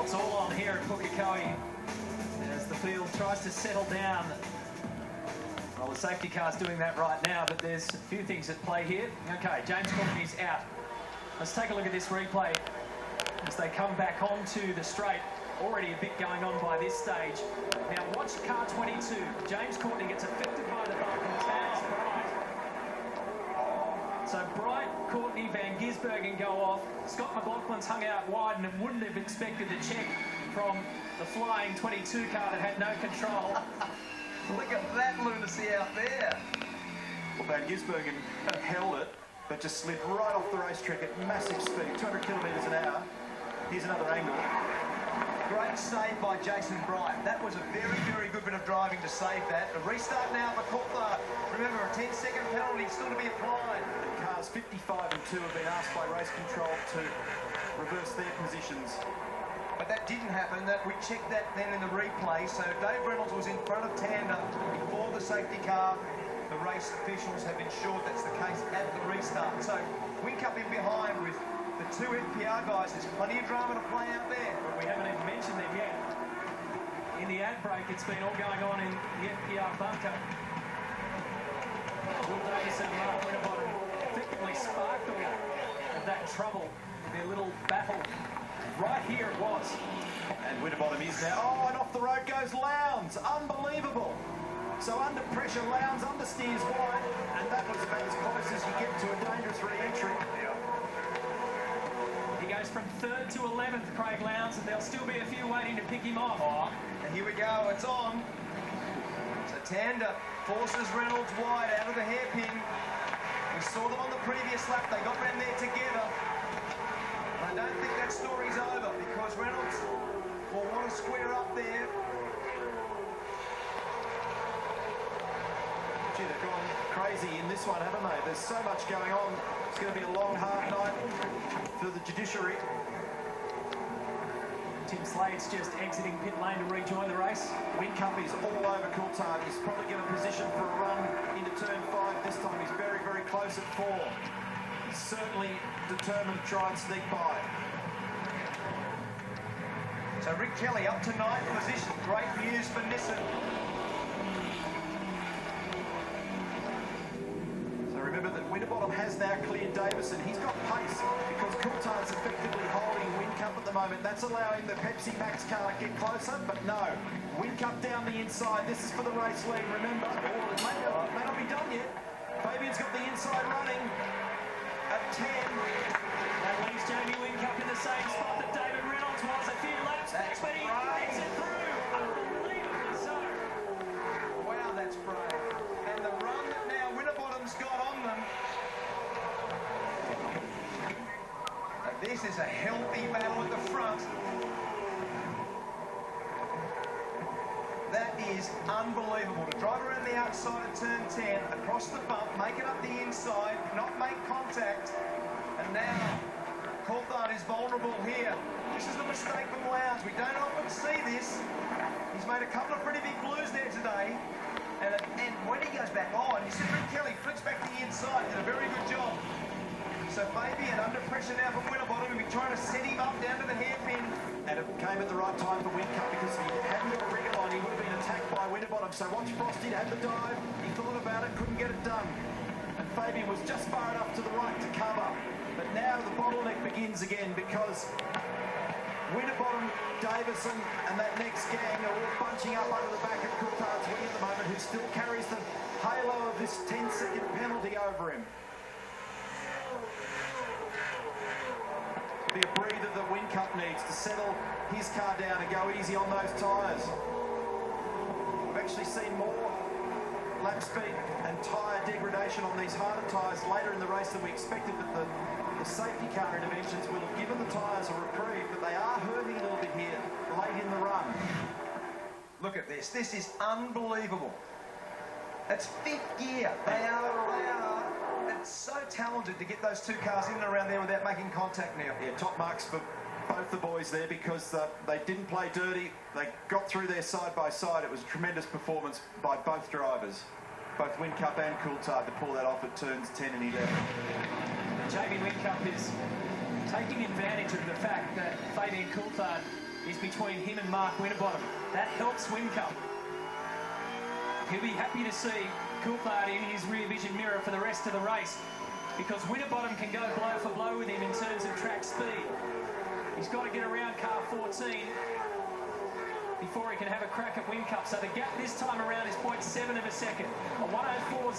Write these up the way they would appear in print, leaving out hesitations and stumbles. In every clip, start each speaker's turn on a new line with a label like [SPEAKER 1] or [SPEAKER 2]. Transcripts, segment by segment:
[SPEAKER 1] it's all on here at Pukekohe as the field tries to settle down. Well, the safety car's doing that right now, but there's a few things at play here. Okay, James Courtney's out. Let's take a look at this replay as they come back onto the straight. Already a bit going on by this stage. Now watch car 22. James Courtney gets affected by the bump and tags Bright. So Bright, Courtney, Van Gisbergen go off. Scott McLaughlin's hung out wide and wouldn't have expected a check from the flying 22 car that had no control.
[SPEAKER 2] Look at that lunacy out there.
[SPEAKER 3] Well, Van Gisbergen held it, but just slid right off the racetrack at massive speed, 200 kilometres an hour. Here's another angle.
[SPEAKER 2] Great save by Jason Bright. That was a very, very good bit of driving to save that. The restart now for Coulthard. Remember, a 10-second penalty still to be applied.
[SPEAKER 3] The cars 55 and 2 have been asked by race control to reverse their positions.
[SPEAKER 2] But that didn't happen. We checked that then in the replay. So Dave Reynolds was in front of Tander before the safety car. The race officials have ensured that's the case at the restart. So Whincup in behind with the two NPR guys. There's plenty of drama to play out there.
[SPEAKER 1] But we haven't even mentioned them yet. In the ad break, it's been all going on in the NPR bunker. Will Davis and Mark Winterbottom effectively sparked all of that trouble, their little battle. Right here it was.
[SPEAKER 3] And Winterbottom is now. Oh, and off the road goes Lowndes. Unbelievable. So under pressure, Lowndes understeers wide, and that was about as close as you get to a dangerous re-entry.
[SPEAKER 1] He goes from 3rd to 11th, Craig Lowndes, and there'll still be a few waiting to pick him off.
[SPEAKER 2] Oh, and here we go, it's on. So Tander forces Reynolds wide out of the hairpin. We saw them on the previous lap, they got round there together. I don't think that story's over because Reynolds will want to square up there.
[SPEAKER 3] Gee, they've gone crazy in this one, haven't they? There's so much going on. It's going to be a long, hard night for the judiciary.
[SPEAKER 1] Tim Slade's just exiting pit lane to rejoin the race.
[SPEAKER 3] Whincup is all over Coulthard. He's probably going to position for a run into turn 5 this time. He's very, very close at 4. He's certainly determined to try and sneak by.
[SPEAKER 2] So Rick Kelly up to 9th position. Great news for Nissan.
[SPEAKER 3] So remember that Winterbottom has now cleared Davison. He's got pace because Coulthard's effectively holding Whincup at the moment. That's allowing the Pepsi Max car to get closer, but no. Whincup down the inside. This is for the race lead, remember. Oh, it may not be done yet. Fabian's got the inside running at 10.
[SPEAKER 1] That leaves Jamie Whincup in the same spot that David Reynolds was a few laps back, but he makes it through. Unbelievably so.
[SPEAKER 2] Wow, that's brave. And the run that now Winterbottom's got on them. This is a healthy battle at the front. That is unbelievable. To drive around the outside of turn 10, across the bump, make it up the inside, not make contact. And now, Coulthard is vulnerable here. This is the mistake from Lowndes. We don't often see this. He's made a couple of pretty big blues there today. And when he goes back on, you see Rick Kelly flicks back to the inside. Did a very good job. So Fabian under pressure now from Winterbottom. He'll be trying to set him up down to the hairpin.
[SPEAKER 3] And it came at the right time for Whincup because if he hadn't got a rig on, he would have been attacked by Winterbottom. So once Frosty had the dive, he thought about it, couldn't get it done. And Fabian was just far enough to the right to cover. But now the bottleneck begins again because Winterbottom, Davison and that next gang are all bunching up under the back of Coulthard's wing at the moment, who still carries the halo of this 10-second penalty over him. Be a breather that Whincup needs to settle his car down and go easy on those tyres. We've actually seen more lap speed and tyre degradation on these harder tyres later in the race than we expected, but the safety car interventions will have given the tyres a reprieve, but they are hurting a little bit here late in the run.
[SPEAKER 2] Look at this. This is unbelievable. It's 5th gear. They are it's so talented to get those two cars in and around there without making contact now.
[SPEAKER 3] Yeah, top marks for both the boys there because they didn't play dirty. They got through there side by side. It was a tremendous performance by both drivers, both Whincup and Coulthard, to pull that off at turns 10 and 11.
[SPEAKER 1] Jamie Whincup is taking advantage of the fact that Fabian Coulthard is between him and Mark Winterbottom. That helps Whincup. He'll be happy to see Coulthard in his rear vision mirror for the rest of the race, because Winterbottom can go blow for blow with him in terms of track speed. He's got to get around car 14 before he can have a crack at Whincup. So the gap this time around is 0.7 of a second. A 104.0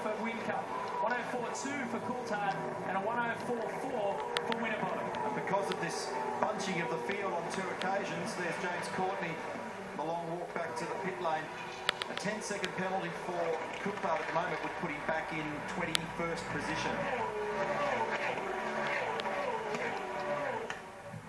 [SPEAKER 1] for Whincup, 104.2 for Coulthard, and a 104.4 for Winterbottom.
[SPEAKER 3] And because of this bunching of the field on 2 occasions, there's James Courtney, the long walk back to the pit lane. A 10-second penalty for Coulthard at the moment would put him back in 21st position.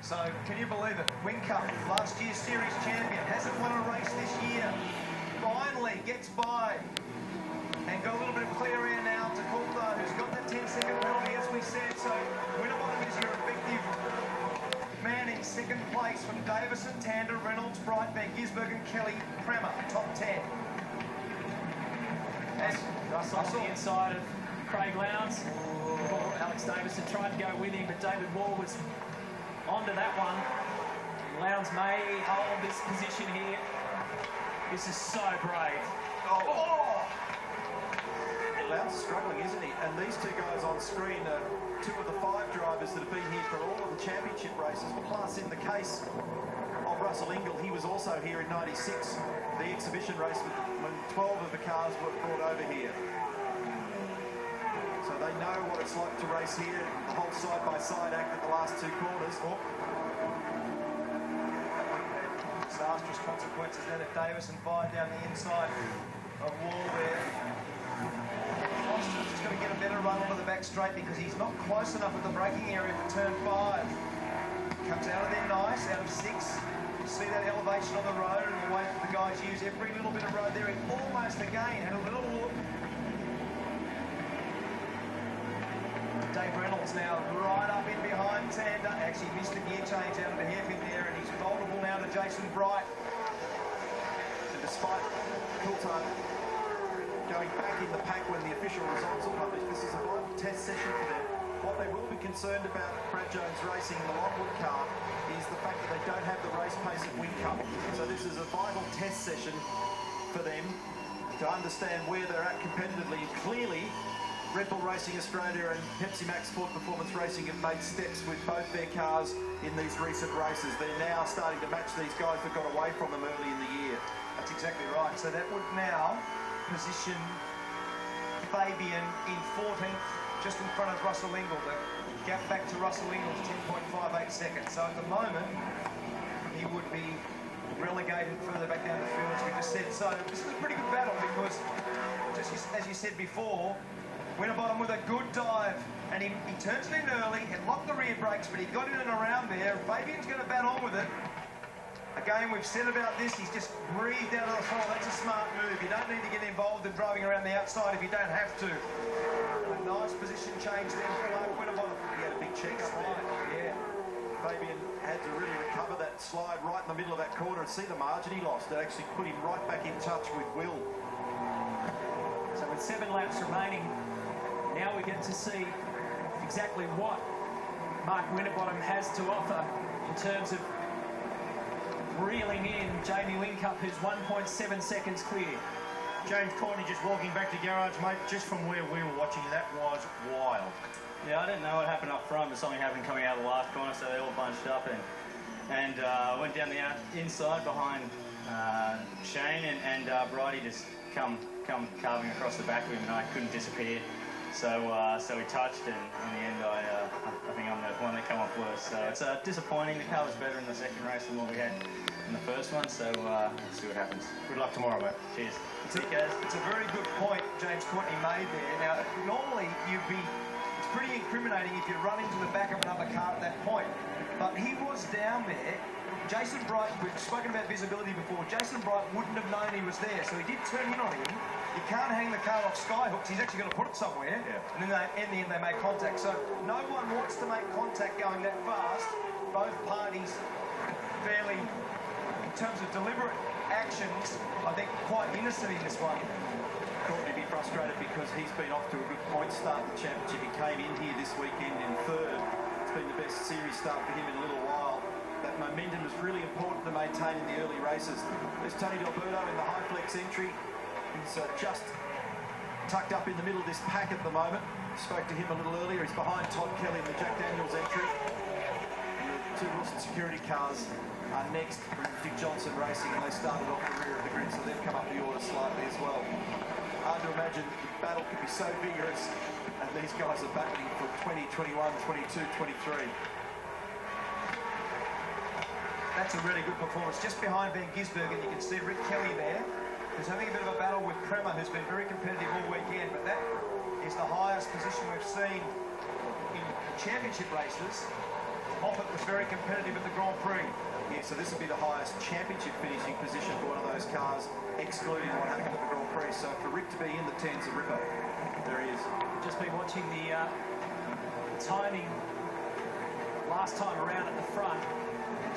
[SPEAKER 2] So, can you believe it? Whincup, last year's series champion, hasn't won a race this year. Finally gets by and got a little bit of clear air now to Coulthard, who's got that 10-second penalty, as we said. So, Winterbottom is your effective man in second place from Davison, Tander, Reynolds, Brightbeck, Gisberg and Kelly, Prema, top 10. And
[SPEAKER 1] Russell on the inside of Craig Lowndes. Alex Davison tried to go with him, but David Wall was onto that one. Lowndes may hold this position here. This is so brave.
[SPEAKER 2] oh.
[SPEAKER 3] Lowndes is struggling, isn't he? And these 2 guys on screen are 2 of the 5 drivers that have been here for all of the championship races. Plus, in the case of Russell Ingall, he was also here in '96, the exhibition race when 12 of the cars were brought over here. So they know what it's like to race here. The whole side-by-side act at the last 2 corners.
[SPEAKER 2] Disastrous consequences then if Davison fired down the inside of Wall there. Foster's just going to get a better run onto the back straight because he's not close enough at the braking area for turn 5. Comes out of there nice, out of 6. You see that elevation on the road and the way that the guys use every little bit of road there. He almost again had a little look. Dave Reynolds now right up in behind Tander. Actually missed the gear change out of the hairpin there, and he's vulnerable now to Jason Bright.
[SPEAKER 3] And despite Coulthard going back in the pack when the official results are published, this is a vital test session for them. What they will be concerned about Brad Jones Racing, the Lockwood car, is the fact that they don't have the race pace at Whincup. So this is a vital test session for them to understand where they're at competitively. Clearly, Red Bull Racing Australia and Pepsi Max Sport Performance Racing have made steps with both their cars in these recent races. They're now starting to match these guys that got away from them early in the year.
[SPEAKER 2] That's exactly right. So that would now position Fabian in 14th, just in front of Russell Ingall. The gap back to Russell Ingall is 10.58 seconds. So at the moment, he would be relegated further back down the field, as we just said. So this is a pretty good battle because, just as you said before, Winterbottom with a good dive, and he turns it in early, had locked the rear brakes, but he got in and around there. Fabian's going to bat on with it. Again, we've said about this, he's just breathed out of the throttle. That's a smart move. You don't need to get involved in driving around the outside if you don't have to. A nice position change there for Winterbottom.
[SPEAKER 3] He had a big check up there.
[SPEAKER 2] Yeah.
[SPEAKER 3] Fabian had to really recover that slide right in the middle of that corner and see the margin he lost. It actually put him right back in touch with Will.
[SPEAKER 1] So with 7 laps remaining, now we get to see exactly what Mark Winterbottom has to offer in terms of reeling in Jamie Whincup, who's 1.7 seconds clear.
[SPEAKER 4] James Courtney just walking back to garage, mate, just from where we were watching, that was wild.
[SPEAKER 5] Yeah, I didn't know what happened up front, but something happened coming out of the last corner, so they all bunched up and went down the inside behind Shane, and Bridie just come carving across the back of him, and I couldn't disappear. So we touched, and in the end, I think I'm the one that came off worst. So it's disappointing. The car was better in the second race than what we had in the first one. So let's see what happens.
[SPEAKER 4] Good luck tomorrow, mate.
[SPEAKER 5] Cheers.
[SPEAKER 2] It's a very good point James Courtney made there. Now, normally it's pretty incriminating if you run into the back of another car at that point. But he was down there. Jason Bright, we've spoken about visibility before. Jason Bright wouldn't have known he was there, so he did turn in on him. You can't hang the car off skyhooks. He's actually going to put it somewhere. Yeah. And then in the end, they make contact. So no one wants to make contact going that fast. Both parties fairly, in terms of deliberate actions, I think quite innocent in this one.
[SPEAKER 3] Courtney be frustrated because he's been off to a good point start in the championship. He came in here this weekend in 3rd. It's been the best series start for him in a little while. That momentum is really important to maintain in the early races. There's Tony Delberto in the high flex entry. He's just tucked up in the middle of this pack at the moment. Spoke to him a little earlier. He's behind Todd Kelly in the Jack Daniels entry. And the two Wilson security cars are next from Dick Johnson Racing, and they started off the rear of the grid, so they've come up the order slightly as well. Hard to imagine the battle could be so vigorous, and these guys are battling for 20, 21, 22, 23.
[SPEAKER 2] That's a really good performance. Just behind Van Gisbergen, you can see Rick Kelly there, who's having a bit of a battle with Kremer, who's been very competitive all weekend, but that is the highest position we've seen in championship races. Moffat was very competitive at the Grand Prix.
[SPEAKER 3] Yeah, so this will be the highest championship finishing position for one of those cars, excluding what happened at the Grand Prix. So for Rick to be in the 10's a ripper. There he is.
[SPEAKER 1] Just been watching the timing last time around at the front.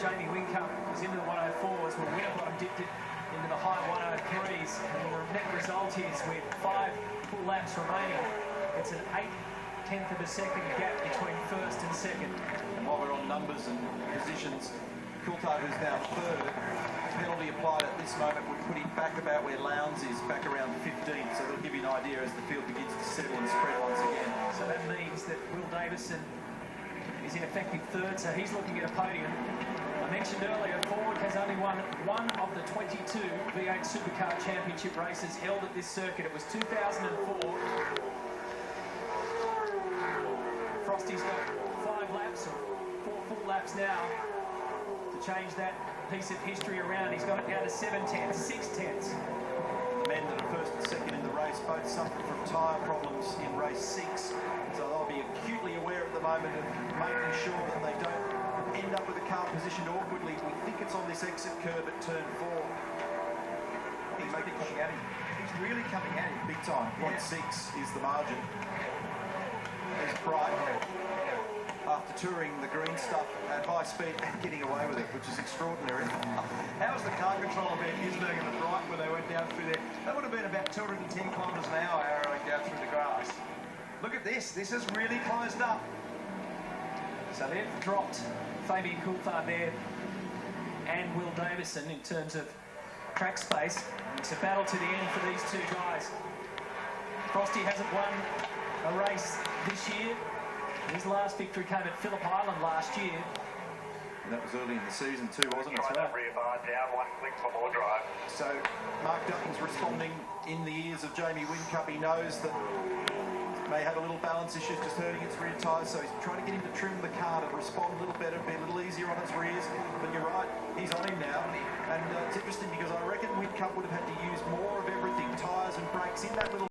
[SPEAKER 1] Jamie Whincup was into the 104s, where Winterbottom dipped it into the high 103s, and the net result is with 5 full laps remaining, it's an 0.8 of a second gap between first and second.
[SPEAKER 3] And while we're on numbers and positions, Coulthard, who's now third, penalty applied at this moment would put him back about where Lowndes is, back around 15th, so that'll give you an idea as the field begins to settle and spread once again.
[SPEAKER 1] So that means that Will Davison is in effective third, so he's looking at a podium. I mentioned earlier, Ford has only won one of the 22 V8 Super Car Championship races held at this circuit. It was 2004. Frosty's got 5 laps, or 4 full laps now, to change that piece of history around. He's got it down to 7/10, 6/10.
[SPEAKER 3] Men that are first and second in the race both suffer from tyre problems in race 6, so they'll be acutely aware at the moment of making sure that they don't end up with a car positioned awkwardly. We think it's on this exit curve at turn 4.
[SPEAKER 2] He's really coming at him. He's really coming at him.
[SPEAKER 3] Big time. 0.6 is the margin. There's Bright, after touring the green stuff at high speed and getting away with it, which is extraordinary.
[SPEAKER 2] How was the car control of Van Gisbergen and Bright when they went down through there? That would have been about 210 kilometres an hour arrowing down through the grass. Look at this. This has really closed up.
[SPEAKER 1] So they've dropped Fabian Coulthard there and Will Davison in terms of track space. It's a battle to the end for these two guys. Frosty hasn't won a race this year. His last victory came at Phillip Island last year.
[SPEAKER 3] And that was early in the season too, wasn't it?
[SPEAKER 6] Try that rear bar down 1 click for more drive.
[SPEAKER 3] So Mark Dutton's responding in the ears of Jamie Whincup. He knows that may have a little balance issues, just hurting its rear tyres, so he's trying to get him to trim the car to respond a little better, be a little easier on its rears. But you're right, he's on him now. And it's interesting because I reckon Whincup would have had to